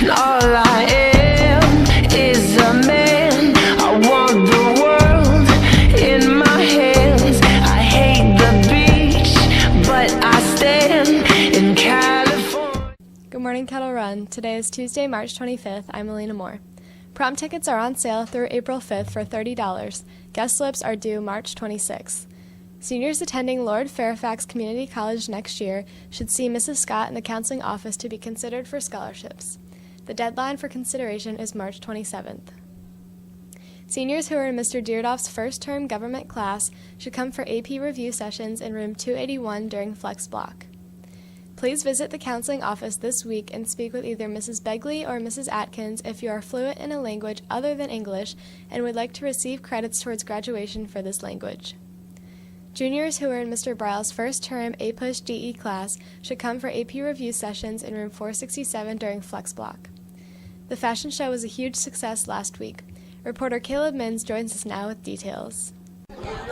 and all I am is a man. I want the world in my hands. I hate the beach, but I stand in California. Good morning, Kettle Run. Today is Tuesday, March 25th. I'm Alina Moore. Prom tickets are on sale through April 5th for $30. Guest slips are due March 26th. Seniors attending Lord Fairfax Community College next year should see Mrs. Scott in the counseling office to be considered for scholarships. The deadline for consideration is March 27th. Seniors who are in Mr. Deardoff's first-term government class should come for AP review sessions in room 281 during flex block. Please visit the counseling office this week and speak with either Mrs. Begley or Mrs. Atkins if you are fluent in a language other than English and would like to receive credits towards graduation for this language. Juniors who are in Mr. Bryle's first-term APUSH DE class should come for AP review sessions in room 467 during flex block. The fashion show was a huge success last week. Reporter Caleb Mins joins us now with details.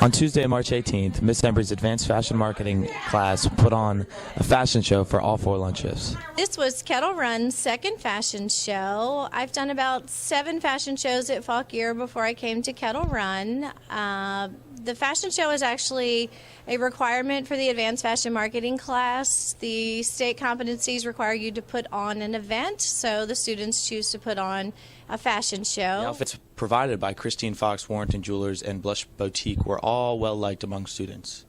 On Tuesday, March 18th, Miss Embry's Advanced Fashion Marketing class put on a fashion show for all 4 lunch shifts. This was Kettle Run's second fashion show. I've done about 7 fashion shows at Fauquier before I came to Kettle Run. The fashion show is actually a requirement for the Advanced Fashion Marketing class. The state competencies require you to put on an event, so the students choose to put on a fashion show. The outfits provided by Christine Fox, Warrington Jewelers, and Blush Boutique were all well liked among students.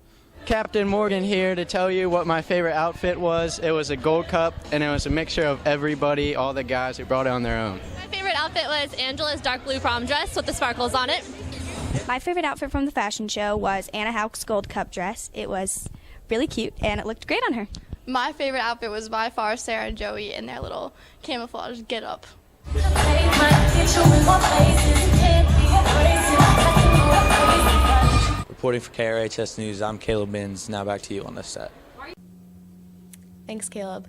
Captain Morgan here to tell you what my favorite outfit was. It was a gold cup, and it was a mixture of everybody, all the guys who brought it on their own. My favorite outfit was Angela's dark blue prom dress with the sparkles on it. My favorite outfit from the fashion show was Anna Houck's gold cup dress. It was really cute, and it looked great on her. My favorite outfit was by far Sarah and Joey in their little camouflage get-up. Reporting for KRHS News, I'm Caleb Mins. Now back to you on this set. Thanks, Caleb.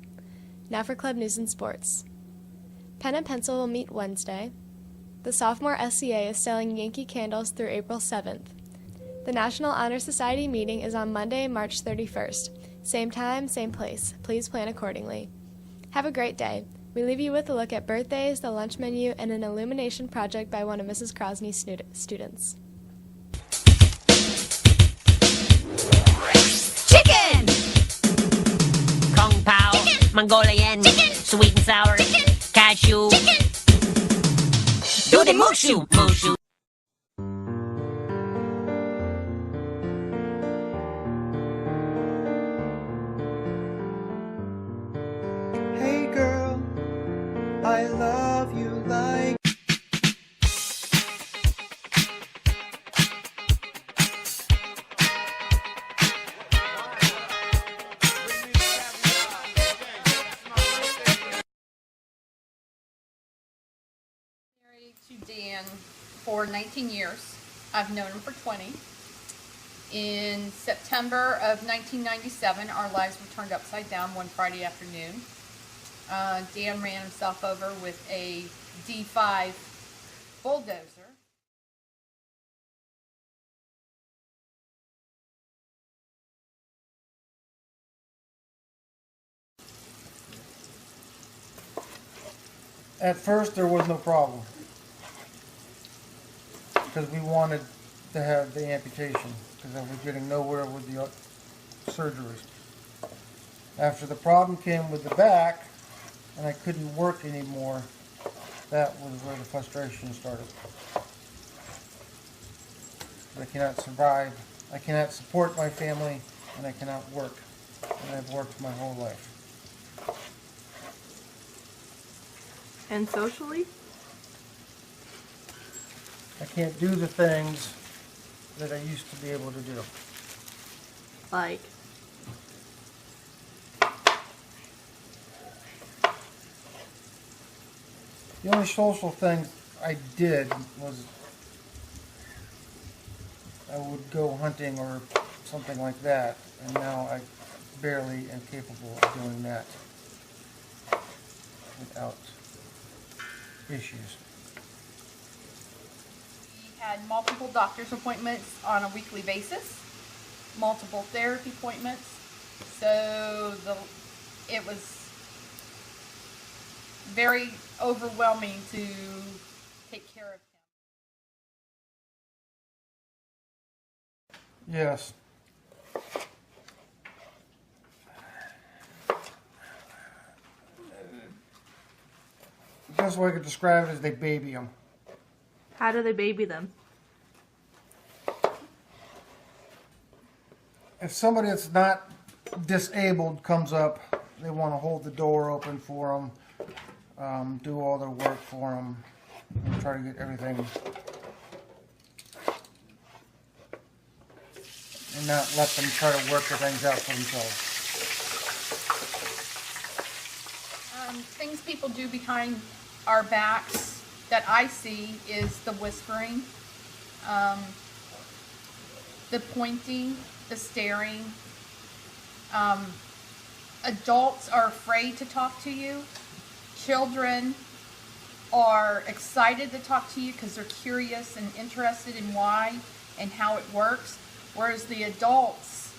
Now for club news and sports. Pen and Pencil will meet Wednesday. The sophomore SCA is selling Yankee candles through April 7th. The National Honor Society meeting is on Monday, March 31st. Same time, same place. Please plan accordingly. Have a great day. We leave you with a look at birthdays, the lunch menu, and an illumination project by one of Mrs. Crosney's students. Chicken! Kung Pao, chicken! Mongolian, chicken! Sweet and sour, chicken! Cashew, chicken! Do the mushu, mushu. Hey girl, I love you like. To Dan for 19 years. I've known him for 20. In September of 1997, our lives were turned upside down one Friday afternoon. Dan ran himself over with a D5 bulldozer. At first there was no problem because we wanted to have the amputation because I was getting nowhere with the surgeries. After the problem came with the back and I couldn't work anymore, that was where the frustration started. I cannot survive, I cannot support my family, and I cannot work. And I've worked my whole life. And socially? I can't do the things that I used to be able to do. Like? The only social thing I did was I would go hunting or something like that, and now I barely am capable of doing that without issues. We had multiple doctor's appointments on a weekly basis, multiple therapy appointments, so it was very overwhelming to take care of him. Yes. The best way I could describe it is they baby them. How do they baby them? If somebody that's not disabled comes up, they want to hold the door open for them, do all their work for them, and try to get everything, and not let them try to work the things out for themselves. Things people do behind our backs that I see is the whispering, the pointing, the staring. Adults are afraid to talk to you. Children are excited to talk to you because they're curious and interested in why and how it works. Whereas the adults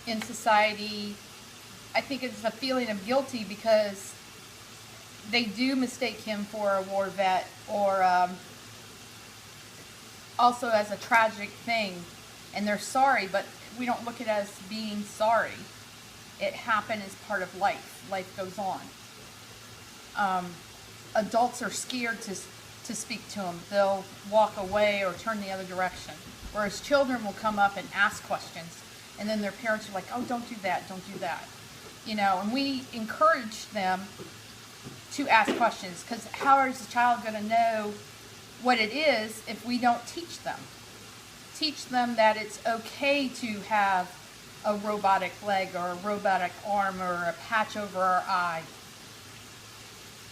in society, I think it's a feeling of guilty because they do mistake him for a war vet, or also as a tragic thing, and they're sorry, but we don't look at it as being sorry. It happened as part of life. Life goes on. Adults are scared to speak to them. They'll walk away or turn the other direction. Whereas children will come up and ask questions, and then their parents are like, oh, don't do that, don't do that. You know, and we encourage them to ask questions, because how is the child going to know what it is if we don't teach them? Teach them that it's okay to have a robotic leg or a robotic arm or a patch over our eye.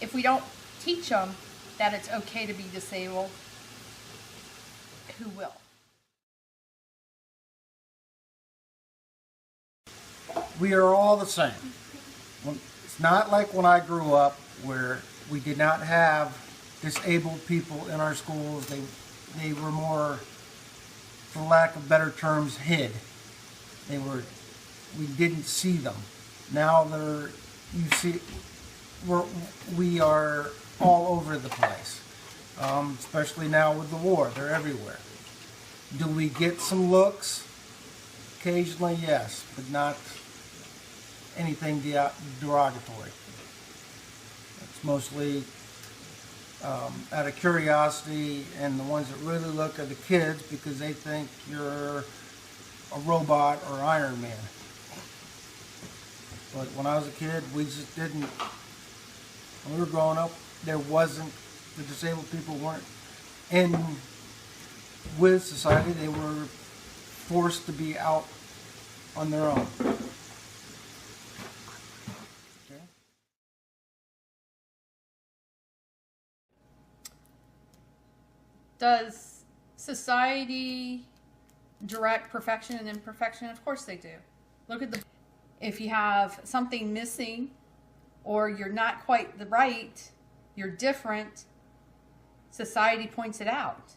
If we don't teach them that it's okay to be disabled, who will? We are all the same. It's not like when I grew up where we did not have disabled people in our schools. They were more, for lack of better terms, hid. We didn't see them. Now we are all over the place, especially now with the war. They're everywhere. Do we get some looks? Occasionally, yes, but not anything derogatory. It's mostly out of curiosity, and the ones that really look are the kids because they think you're a robot or Iron Man. But when I was a kid, we just didn't. When we were growing up, there wasn't, the disabled people weren't in with society. They were forced to be out on their own. Okay. Does society direct perfection and imperfection? Of course they do. Look at if you have something missing or you're not quite the right, you're different, society points it out.